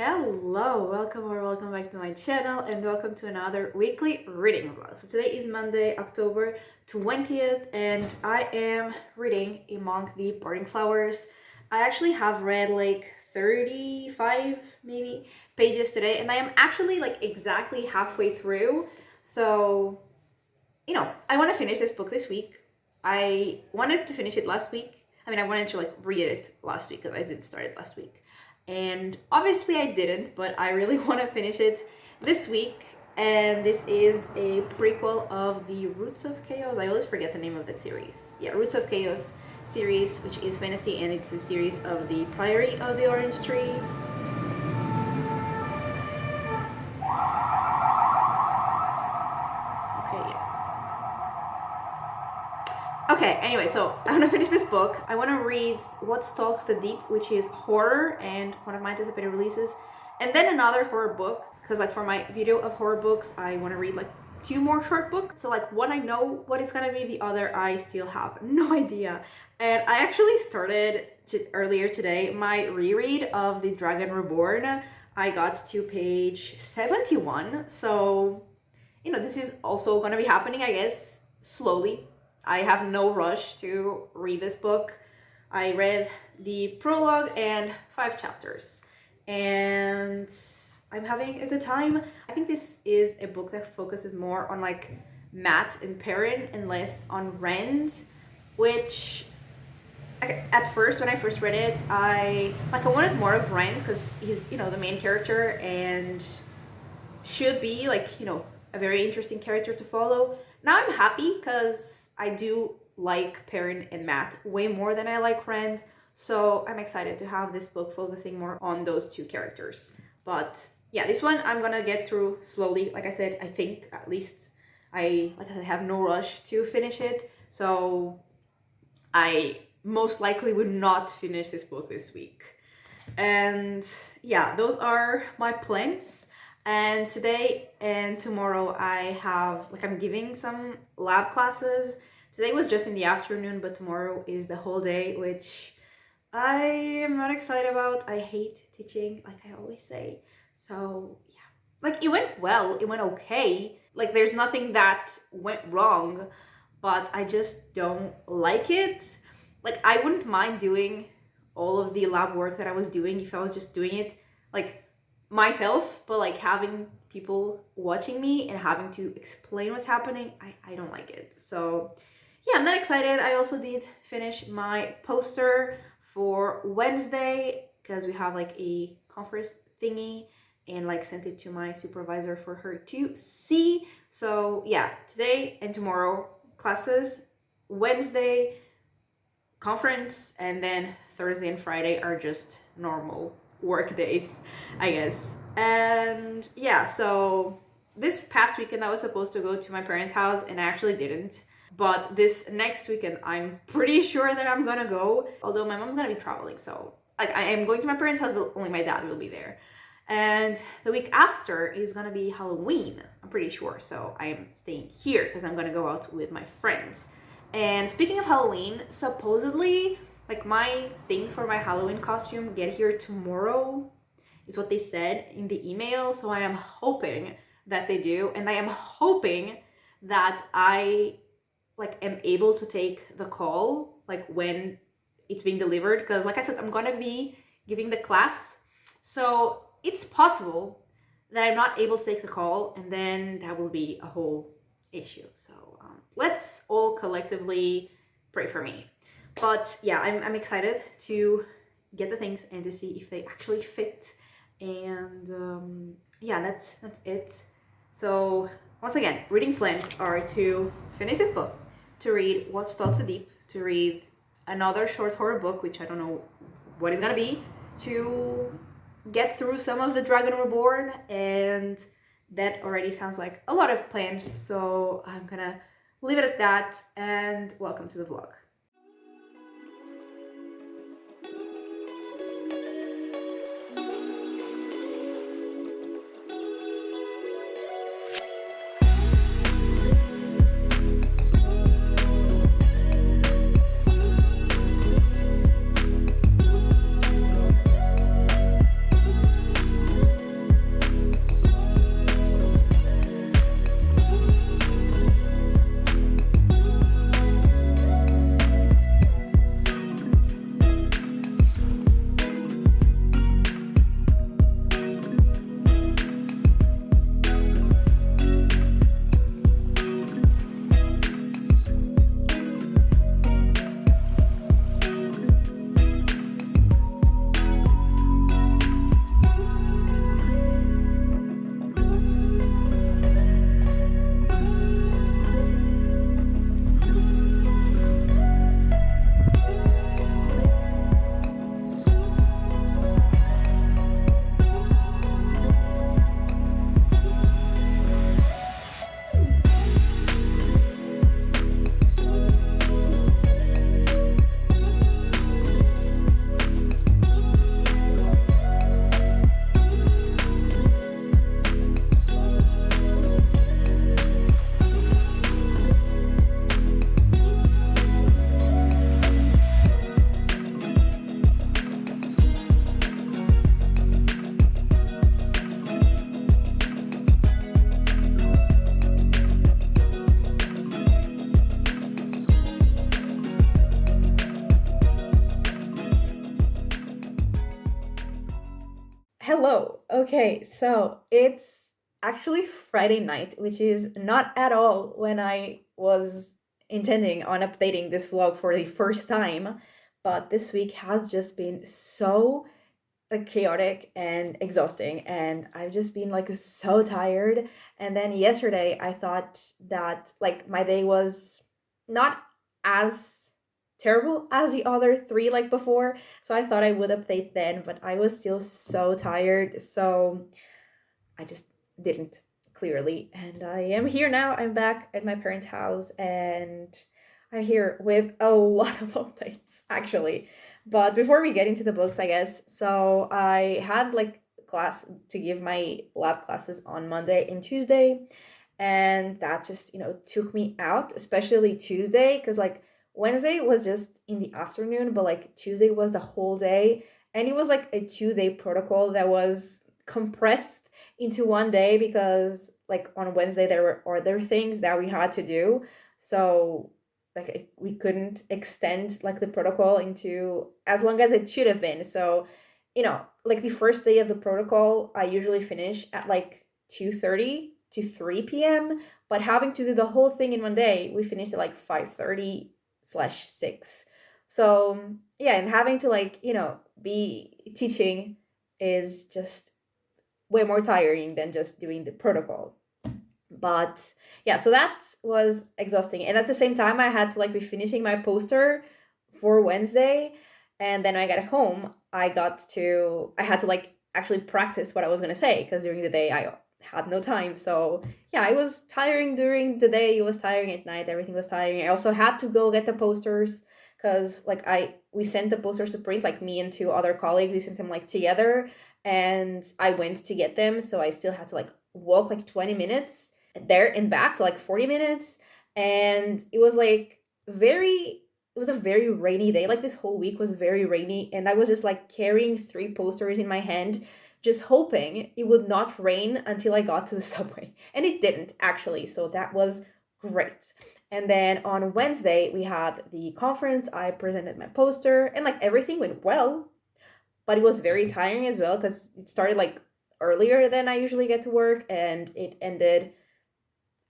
Hello, welcome back to my channel and welcome to another weekly reading vlog. So today is Monday, October 20th and I am reading Among the Parting Flowers. I actually have read like 35 maybe pages today and I am actually like exactly halfway through. So, I want to finish this book this week. I wanted to finish it last week. I wanted to like read it last week because I did start it last week. And obviously I didn't, but I really want to finish it this week. And this is a prequel of the Roots of Chaos. I always forget the name of that series. Yeah, Roots of Chaos series, which is fantasy, and it's the series of the Priory of the Orange Tree. Okay, anyway, so I want to finish this book. I want to read What Stalks the Deep, which is horror and one of my anticipated releases. And then another horror book, because like for my video of horror books, I want to read like 2 more short books. So like one I know what it's going to be, the other I still have no idea. And I actually started earlier today my reread of The Dragon Reborn. I got to page 71. So, this is also going to be happening, I guess, slowly. I have no rush to read this book. I read the prologue and 5 chapters and I'm having a good time. I think this is a book that focuses more on like Matt and Perrin and less on Rand, which at first when I first read it, I wanted more of Rand because he's, the main character and should be like, a very interesting character to follow. Now I'm happy because I do like Perrin and Matt way more than I like Rand, so I'm excited to have this book focusing more on those 2 characters. But yeah, this one I'm gonna get through slowly. Like I said, I think at least I have no rush to finish it, so I most likely would not finish this book this week. And yeah, those are my plans. And today and tomorrow I have, I'm giving some lab classes. Today was just in the afternoon, but tomorrow is the whole day, which I am not excited about. I hate teaching, like I always say. So yeah, it went well, it went okay. There's nothing that went wrong, but I just don't like it. I wouldn't mind doing all of the lab work that I was doing if I was just doing it myself, but having people watching me and having to explain what's happening, I don't like it. So yeah, I'm not excited. I also did finish my poster for Wednesday because we have a conference thingy and sent it to my supervisor for her to see. So yeah, today and tomorrow classes, Wednesday conference, and then Thursday and Friday are just normal work days, I guess. And yeah, so this past weekend I was supposed to go to my parents' house and I actually didn't, but this next weekend I'm pretty sure that I'm gonna go, although my mom's gonna be traveling, so I am going to my parents' house, but only my dad will be there. And the week after is gonna be Halloween, I'm pretty sure, so I am staying here because I'm gonna go out with my friends. And speaking of Halloween, supposedly my things for my Halloween costume get here tomorrow, is what they said in the email. So I am hoping that they do, and I am hoping that I am able to take the call when it's being delivered, because like I said, I'm gonna be giving the class, so it's possible that I'm not able to take the call, and then that will be a whole issue. So let's all collectively pray for me. But yeah, I'm excited to get the things and to see if they actually fit. And yeah, that's it. So once again, reading plans are to finish this book, to read What Stalks the Deep, to read another short horror book, which I don't know what it's gonna be, to get through some of The Dragon Reborn, and that already sounds like a lot of plans. So I'm gonna leave it at that, and welcome to the vlog. Hello. Okay, so it's actually Friday night, which is not at all when I was intending on updating this vlog for the first time. But this week has just been so like chaotic and exhausting, and I've just been like so tired. And then yesterday I thought that like my day was not as terrible as the other three like before, so I thought I would update then, but I was still so tired, so I just didn't, clearly. And I am here now. I'm back at my parents' house, and I'm here with a lot of updates actually. But before we get into the books, I guess, so I had like class to give my lab classes on Monday and Tuesday, and that just, took me out, especially Tuesday, because like Wednesday was just in the afternoon, but like Tuesday was the whole day, and it was like a 2-day protocol that was compressed into one day because like on Wednesday there were other things that we had to do. So like we couldn't extend like the protocol into as long as it should have been. So, like the first day of the protocol, I usually finish at like 2:30 to 3 p.m. But having to do the whole thing in one day, we finished at like 5:30/6. So yeah, and having to like, be teaching is just way more tiring than just doing the protocol. But yeah, so that was exhausting. And at the same time, I had to like be finishing my poster for Wednesday. And then when I got home, I had to like actually practice what I was going to say, because during the day I had no time. So yeah, it was tiring during the day, it was tiring at night, everything was tiring. I also had to go get the posters, because like we sent the posters to print, like me and two other colleagues, we sent them like together, and I went to get them, so I still had to like walk like 20 minutes there and back, so like 40 minutes. And it was like it was a very rainy day. Like this whole week was very rainy, and I was just like carrying 3 posters in my hand, just hoping it would not rain until I got to the subway. And it didn't actually, so that was great. And then on Wednesday we had the conference, I presented my poster, and like everything went well, but it was very tiring as well, because it started like earlier than I usually get to work, and it ended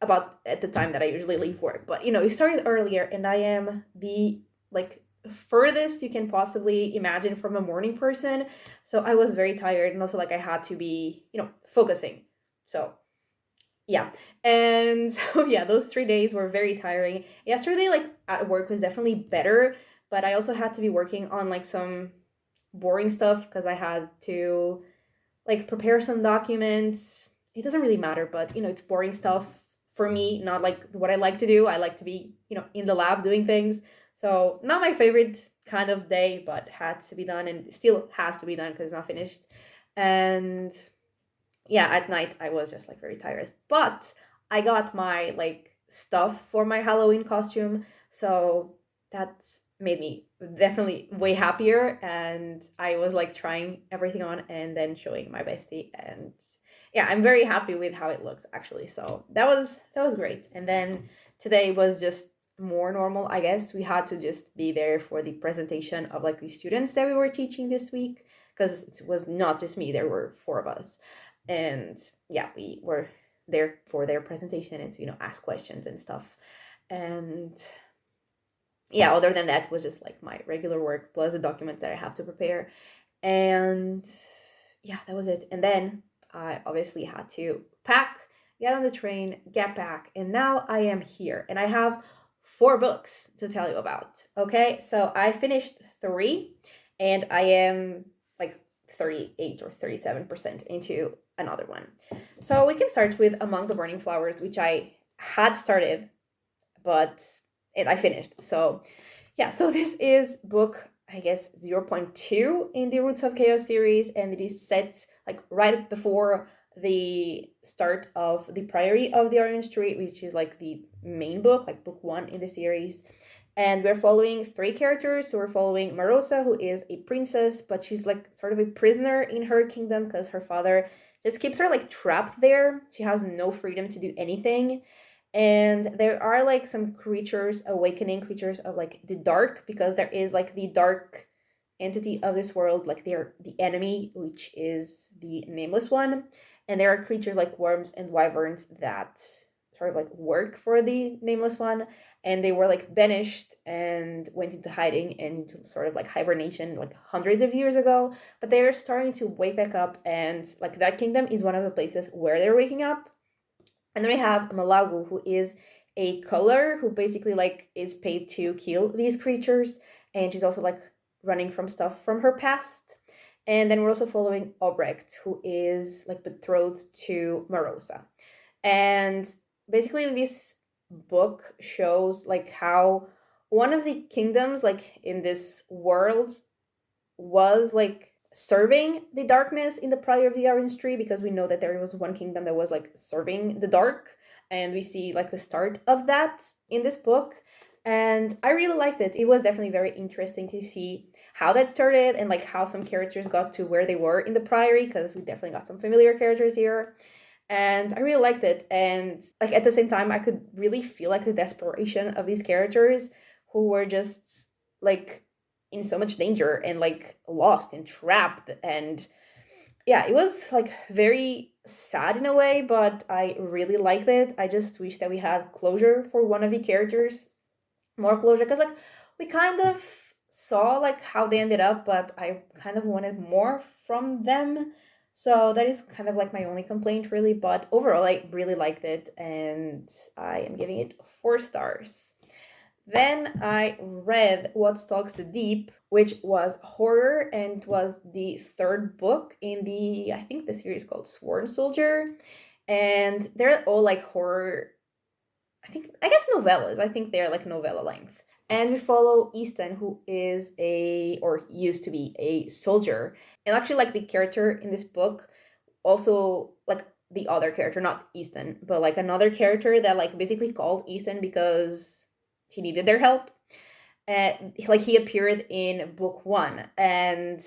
about at the time that I usually leave work. But it started earlier, and I am the like furthest you can possibly imagine from a morning person. So I was very tired, and also like I had to be, focusing. So yeah. And so yeah, those 3 days were very tiring. Yesterday, like at work, was definitely better, but I also had to be working on like some boring stuff, because I had to like prepare some documents. It doesn't really matter, but it's boring stuff for me, not like what I like to do. I like to be, in the lab doing things. So not my favorite kind of day, but had to be done, and still has to be done because it's not finished. And yeah, at night I was just like very tired. But I got my like stuff for my Halloween costume, so that's made me definitely way happier. And I was like trying everything on and then showing my bestie, and yeah, I'm very happy with how it looks actually. So that was great. And then today was just more normal, I guess. We had to just be there for the presentation of like the students that we were teaching this week, because it was not just me, there were 4 of us. And yeah, we were there for their presentation and to ask questions and stuff. And yeah, other than that, it was just like my regular work plus the documents that I have to prepare. And yeah, that was it. And then I obviously had to pack, get on the train, get back, and now I am here, and I have 4 books to tell you about. Okay, so I finished 3, and I am like 38 or 37% into another one. So we can start with Among the Burning Flowers, which I had started, but I finished. So yeah, so this is book, I guess, 0.2 in the Roots of Chaos series, and it is set like right before the start of the Priory of the Orange Tree, which is like the main book, like book 1 in the series. And we're following 3 characters. So we're following Marosa, who is a princess, but she's like sort of a prisoner in her kingdom because her father just keeps her like trapped there. She has no freedom to do anything. And there are like some creatures, awakening creatures of like the dark, because there is like the dark entity of this world, like they're the enemy, which is the Nameless One. And there are creatures like worms and wyverns that sort of like work for the Nameless One, and they were like banished and went into hiding and into sort of like hibernation like hundreds of years ago. But they're starting to wake back up, and like that kingdom is one of the places where they're waking up. And then we have Malagu, who is a culler who basically like is paid to kill these creatures, and she's also like running from stuff from her past. And then we're also following Obrecht, who is like betrothed to Marosa. And basically this book shows like how one of the kingdoms like in this world was like serving the darkness in the Priory of the Orange Tree, because we know that there was one kingdom that was like serving the dark, and we see like the start of that in this book. And I really liked it. It was definitely very interesting to see how that started and like how some characters got to where they were in the Priory, because we definitely got some familiar characters here. And I really liked it. And like at the same time, I could really feel like the desperation of these characters who were just like in so much danger and like lost and trapped. And yeah, it was like very sad in a way, but I really liked it. I just wish that we had closure for one of the characters, more closure, because like we kind of saw like how they ended up, but I kind of wanted more from them. So that is kind of like my only complaint really, but overall I really liked it, and I am giving it 4 stars. Then I read What Stalks the Deep, which was horror, and was the third book in the, I think the series called Sworn Soldier. And they're all like horror, I guess novellas. I think they're like novella length. And we follow Easton, who is or used to be a soldier. And actually, like the character in this book, also like the other character, not Easton, but like another character that like basically called Easton because he needed their help. And like he appeared in book 1, and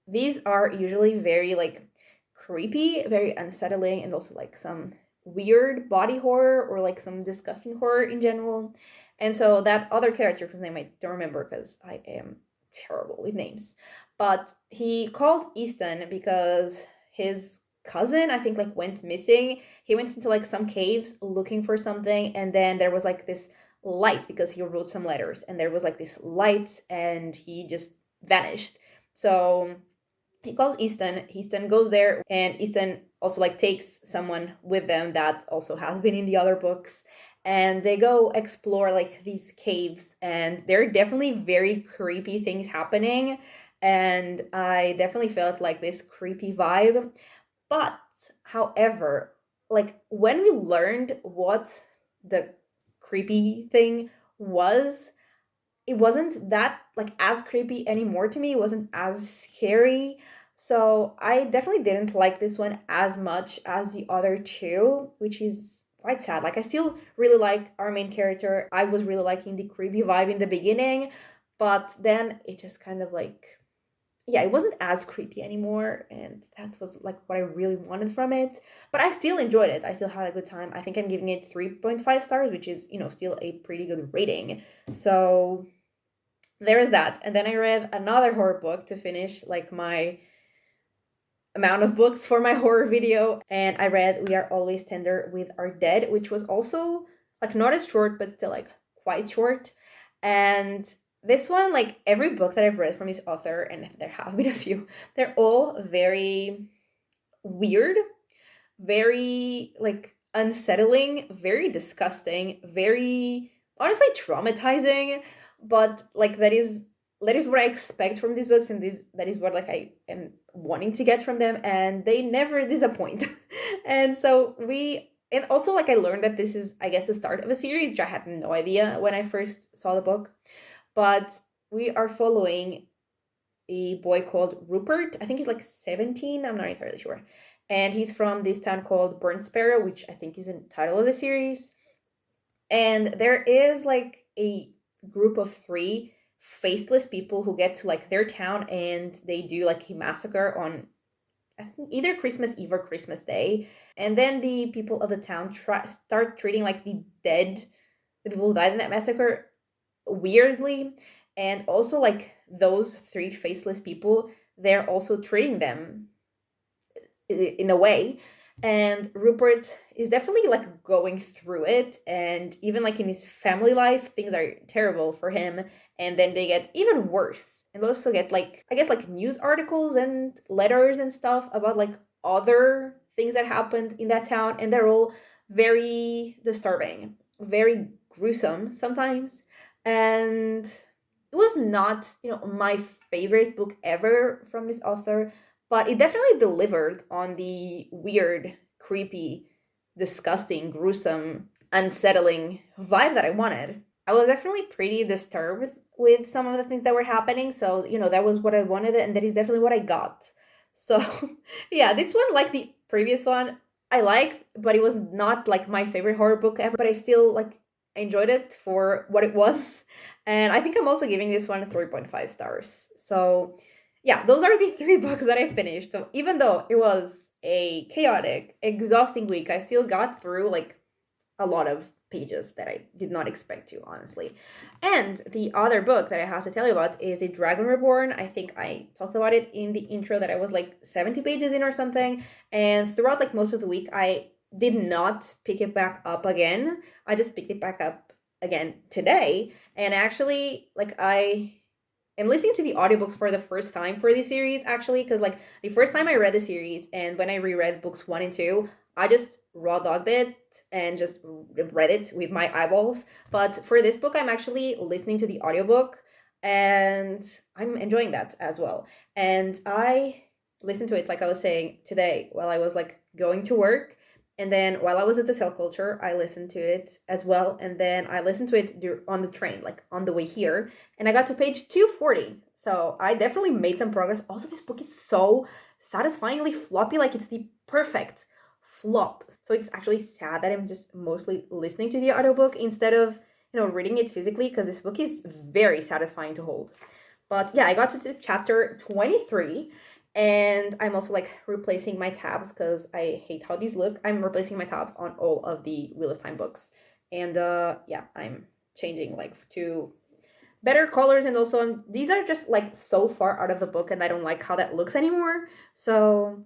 these are usually very like creepy, very unsettling, and also like some weird body horror or like some disgusting horror in general. And so that other character, whose name I don't remember because I am terrible with names, but he called Easton because his cousin, I think, like went missing. He went into like some caves looking for something, and then there was like this light because he wrote some letters, and there was like this light, and he just vanished. So he calls Easton. Easton goes there, and Easton also like takes someone with them that also has been in the other books, and they go explore like these caves, and there are definitely very creepy things happening, and I definitely felt like this creepy vibe. But however, like when we learned what the creepy thing was, it wasn't that like as creepy anymore to me. It wasn't as scary. So I definitely didn't like this one as much as the other two, which is quite sad. Like I still really like our main character. I was really liking the creepy vibe in the beginning, but then it just kind of like, yeah, it wasn't as creepy anymore, and that was like what I really wanted from it. But I still enjoyed it. I still had a good time. I think I'm giving it 3.5 stars, which is, still a pretty good rating. So there is that. And then I read another horror book to finish like my amount of books for my horror video, and I read We Are Always Tender with Our Dead, which was also like not as short but still like quite short. And this one, like every book that I've read from this author, and there have been a few, they're all very weird, very like unsettling, very disgusting, very honestly traumatizing. But like that is what I expect from these books, and that is what like I am wanting to get from them, and they never disappoint. And so and also like I learned that this is, I guess, the start of a series, which I had no idea when I first saw the book. But we are following a boy called Rupert. I think he's like 17, I'm not entirely sure. And he's from this town called Burnt Sparrow, which I think is the title of the series. And there is like a group of 3 faithless people who get to like their town, and they do like a massacre on, I think, either Christmas Eve or Christmas Day. And then the people of the town start treating like the people who died in that massacre weirdly. And also, like, those three faceless people, they're also treating them in a way. And Rupert is definitely like going through it, and even like in his family life things are terrible for him, and then they get even worse. And also get, like, I guess, like news articles and letters and stuff about like other things that happened in that town, and they're all very disturbing, very gruesome sometimes. And it was not, my favorite book ever from this author, but it definitely delivered on the weird, creepy, disgusting, gruesome, unsettling vibe that I wanted. I was definitely pretty disturbed with some of the things that were happening, so that was what I wanted, and that is definitely what I got. So yeah, this one, like the previous one, I liked, but it was not like my favorite horror book ever, but I still like enjoyed it for what it was. And I think I'm also giving this one 3.5 stars. So yeah, those are the three books that I finished. So even though it was a chaotic, exhausting week, I still got through like a lot of pages that I did not expect to, honestly. And the other book that I have to tell you about is A Dragon Reborn. I think I talked about it in the intro that I was like 70 pages in or something. And throughout like most of the week, I did not pick it back up again. I just picked it back up again today. And actually, like, I'm listening to the audiobooks for the first time for this series, actually, because like the first time I read the series and when I reread books 1 and 2, I just raw dogged it and just read it with my eyeballs. But for this book, I'm actually listening to the audiobook, and I'm enjoying that as well. And I listened to it, like I was saying, today while I was like going to work. And then while I was at the cell culture, I listened to it as well. And then I listened to it on the train, like on the way here. And I got to page 240. So I definitely made some progress. Also, this book is so satisfyingly floppy. Like, it's the perfect flop. So it's actually sad that I'm just mostly listening to the audiobook instead of, reading it physically, because this book is very satisfying to hold. But yeah, I got to chapter 23, and I'm also like replacing my tabs because I hate how these look. I'm replacing my tabs on all of the Wheel of Time books. And yeah, I'm changing like to better colors, and also these are just like so far out of the book, and I don't like how that looks anymore. So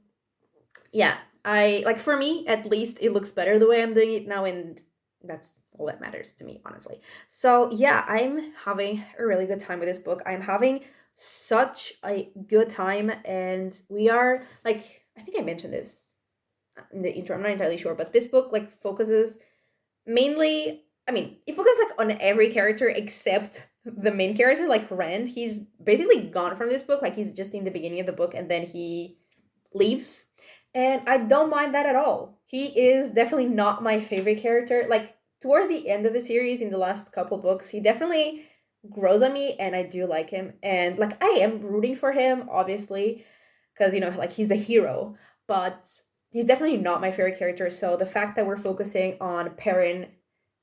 yeah, I like, for me at least, it looks better the way I'm doing it now, and that's all that matters to me, honestly. So yeah, I'm having a really good time with this book. I'm having such a good time, and we are like, I think I mentioned this in the intro, I'm not entirely sure, but this book like focuses mainly, I mean, it focuses like on every character except the main character, like Rand. He's basically gone from this book, like he's just in the beginning of the book and then he leaves. And I don't mind that at all. He is definitely not my favorite character. Like, towards the end of the series, in the last couple books, he definitely grows on me, and I do like him. And like, I am rooting for him, obviously, because like he's a hero, but he's definitely not my favorite character. So the fact that we're focusing on Perrin,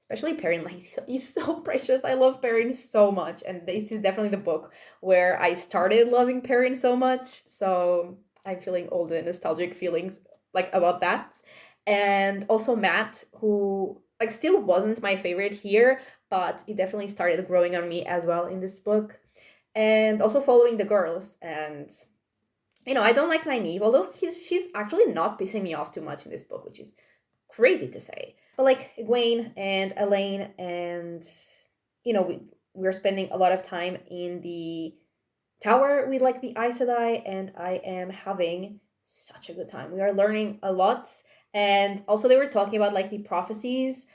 especially Perrin, like he's so precious. I love Perrin so much, and this is definitely the book where I started loving Perrin so much. So I'm feeling all the nostalgic feelings like about that. And also Matt, who like still wasn't my favorite here, but he definitely started growing on me as well in this book. And also following the girls, and I don't like Nynaeve, although she's actually not pissing me off too much in this book, which is crazy to say. But like Egwene and Elaine, and we're spending a lot of time in the tower with like the Aes Sedai, and I am having such a good time. We are learning a lot, and also they were talking about like the prophecies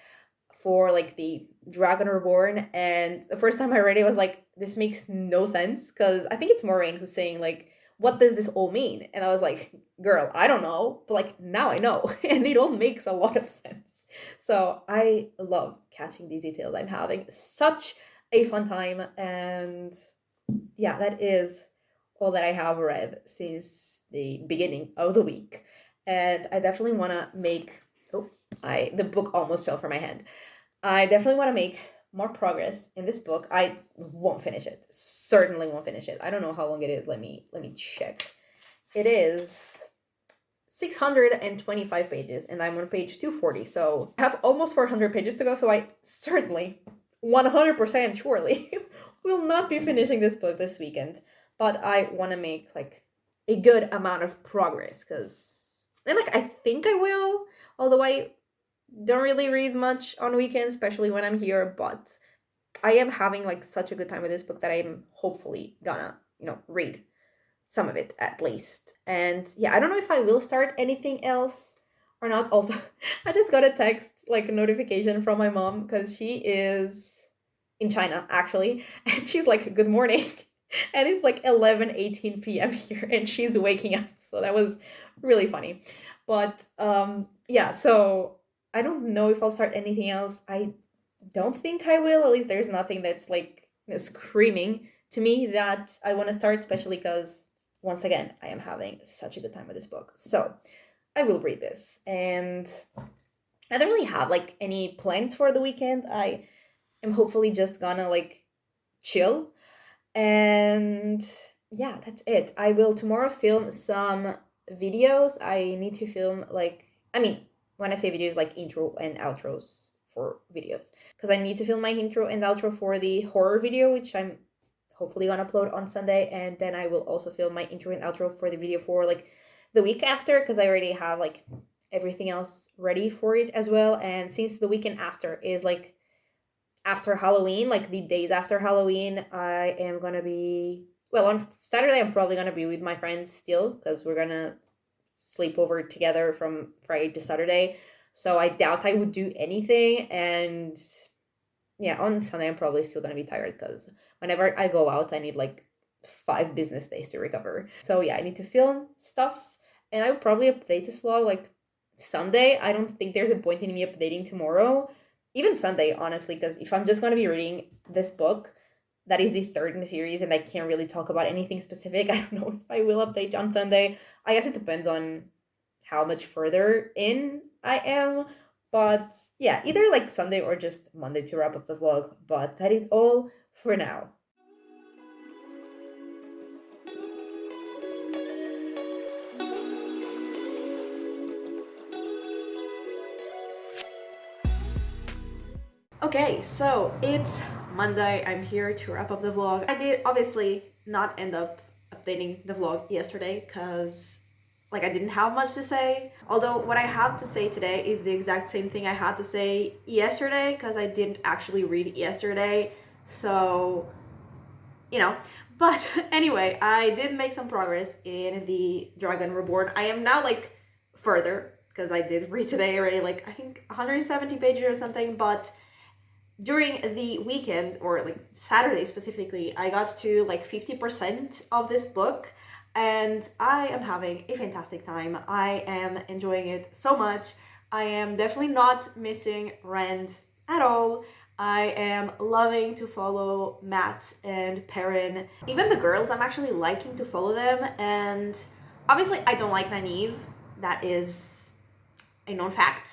for like the Dragon Reborn, and the first time I read it, I was like, this makes no sense, because I think it's Moraine who's saying like, what does this all mean? And I was like, girl, I don't know, but like now I know, and it all makes a lot of sense. So I love catching these details. I'm having such a fun time, and yeah, that is all that I have read since the beginning of the week. And I definitely want to make, the book almost fell from my hand. I definitely want to make more progress in this book. I won't finish it. Certainly won't finish it. I don't know how long it is. Let me check. It is 625 pages, and I'm on page 240. So I have almost 400 pages to go. So I certainly, 100% surely, will not be finishing this book this weekend, but I want to make like a good amount of progress because, and like, I think I will, although I don't really read much on weekends, especially when I'm here, but I am having like such a good time with this book that I'm hopefully gonna, read some of it at least. And yeah, I don't know if I will start anything else or not. Also, I just got a text, like a notification from my mom because she is in China actually, and she's like, "Good morning," and it's like 11:18 p.m. here, and she's waking up. So that was really funny. But yeah, so I don't know if I'll start anything else. I don't think I will. At least there's nothing that's like screaming to me that I want to start, especially because once again, I am having such a good time with this book. So I will read this, and I don't really have like any plans for the weekend. I am hopefully just gonna like chill, and yeah, that's it. I will tomorrow film some videos. I need to film like, I mean, when I say videos, like intro and outros for videos, because I need to film my intro and outro for the horror video, which I'm hopefully gonna upload on Sunday, and then I will also film my intro and outro for the video for like the week after, because I already have like everything else ready for it as well. And since the weekend after is like after Halloween, like the days after Halloween, I am gonna be, well, on Saturday I'm probably gonna be with my friends still because we're gonna sleep over together from Friday to Saturday. So I doubt I would do anything, and yeah, on Sunday I'm probably still gonna be tired because whenever I go out I need like 5 business days to recover. So yeah, I need to film stuff, and I will probably update this vlog like Sunday. I don't think there's a point in me updating tomorrow, even Sunday, honestly, because if I'm just gonna be reading this book, that is the third in the series, and I can't really talk about anything specific. I don't know if I will update on Sunday. I guess it depends on how much further in I am. But yeah, either like Sunday or just Monday to wrap up the vlog. But that is all for now. Okay, so it's Monday. I'm here to wrap up the vlog. I did obviously not end up updating the vlog yesterday because like I didn't have much to say. Although what I have to say today is the exact same thing I had to say yesterday because I didn't actually read yesterday. So, you know. But anyway, I did make some progress in the Dragon Reborn. I am now like further because I did read today already, like I think 170 pages or something, but during the weekend, or like Saturday specifically, I got to like 50% of this book, and I am having a fantastic time. I am enjoying it so much. I am definitely not missing Rand at all. I am loving to follow Matt and Perrin. Even the girls, I'm actually liking to follow them, and obviously I don't like Nynaeve. That is a known fact.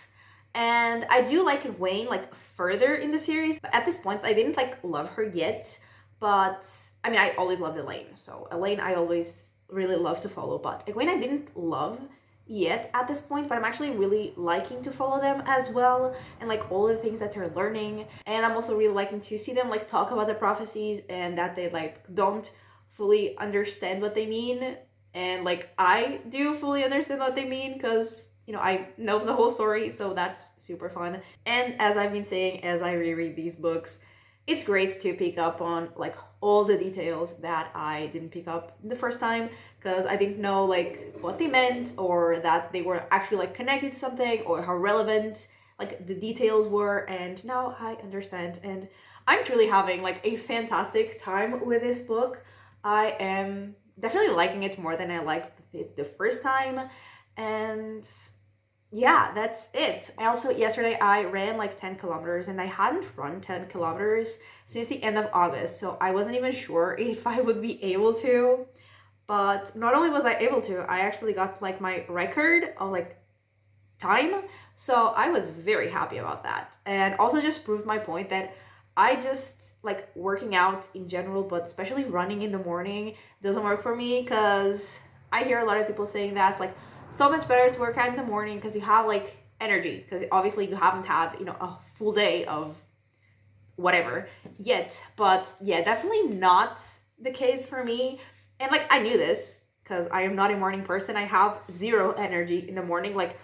And I do like Wayne like further in the series, but at this point I didn't like love her yet. But I mean, I always loved Elaine, so Elaine I always really love to follow, but Egwene I didn't love yet at this point, but I'm actually really liking to follow them as well, and like all the things that they're learning. And I'm also really liking to see them like talk about the prophecies and that they like don't fully understand what they mean, and like I do fully understand what they mean because I know the whole story, so that's super fun. And as I've been saying, as I reread these books, it's great to pick up on like all the details that I didn't pick up the first time because I didn't know like what they meant, or that they were actually like connected to something, or how relevant like the details were, and now I understand, and I'm truly having like a fantastic time with this book. I am definitely liking it more than I liked it the first time, and yeah, that's it. I also, yesterday I ran like 10 kilometers, and I hadn't run 10 kilometers since the end of August, so I wasn't even sure if I would be able to. But not only was I able to, I actually got like my record of like time, so I was very happy about that. And also just proved my point that I just like working out in general, but especially running in the morning doesn't work for me, because I hear a lot of people saying that's like so much better to work out in the morning because you have like energy, because obviously you haven't had a full day of whatever yet. But yeah, definitely not the case for me. And like, I knew this because I am not a morning person. I have zero energy in the morning. Like,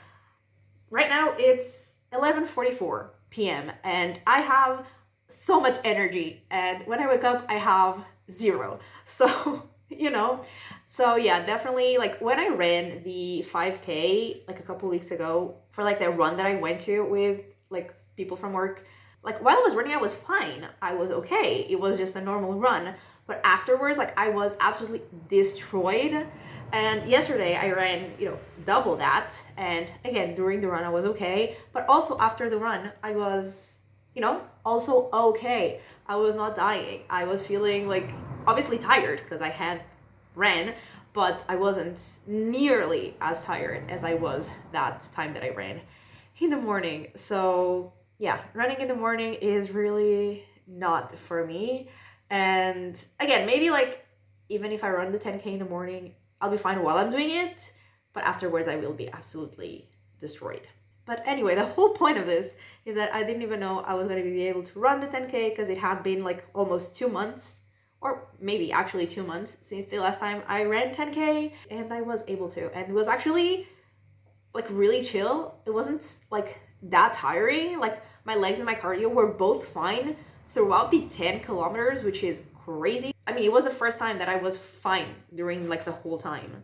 right now it's 11:44 p.m. and I have so much energy, and when I wake up I have zero. So you know, so yeah, definitely, like when I ran the 5K like a couple weeks ago, for like the run that I went to with like people from work, like while I was running I was fine, I was okay, it was just a normal run. But afterwards, like, I was absolutely destroyed. And yesterday I ran, double that. And again, during the run I was okay. But also after the run, I was, also okay. I was not dying. I was feeling like obviously tired because I had ran, but I wasn't nearly as tired as I was that time that I ran in the morning. So yeah, running in the morning is really not for me. And again, maybe like even if I run the 10K in the morning, I'll be fine while I'm doing it, but afterwards I will be absolutely destroyed. But anyway, the whole point of this is that I didn't even know I was going to be able to run the 10K because it had been like almost 2 months, or maybe actually 2 months since the last time I ran 10K, and I was able to. And it was actually like really chill. It wasn't like that tiring. Like my legs and my cardio were both fine throughout the 10 kilometers, which is crazy. I mean, it was the first time that I was fine during like the whole time.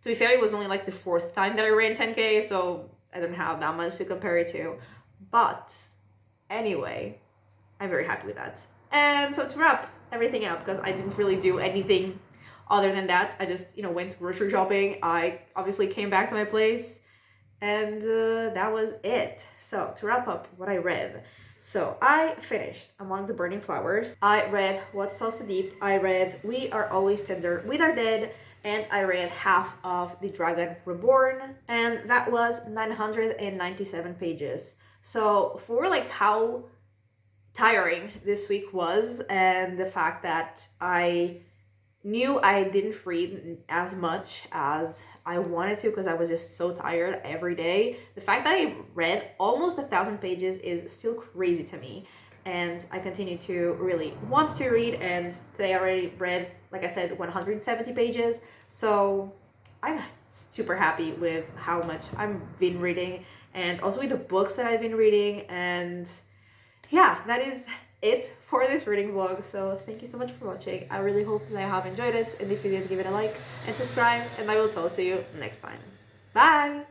To be fair, it was only like the fourth time that I ran 10K, so I don't have that much to compare it to. But anyway, I'm very happy with that. And so to wrap everything up, because I didn't really do anything other than that, I just, went grocery shopping. I obviously came back to my place, and that was it. So to wrap up what I read, so I finished Among the Burning Flowers. I read What Stalks the Deep. I read We Are Always Tender with Our Dead. And I read half of The Dragon Reborn. And that was 997 pages. So for like how tiring this week was, and the fact that I knew I didn't read as much as I wanted to because I was just so tired every day. The fact that I read almost 1,000 pages is still crazy to me. And I continue to really want to read, and today I already read, like I said, 170 pages. So I'm super happy with how much I've been reading, and also with the books that I've been reading. And yeah, that is it for this reading vlog. So thank you so much for watching. I really hope that I have enjoyed it, and if you did, give it a like and subscribe, and I will talk to you next time. Bye!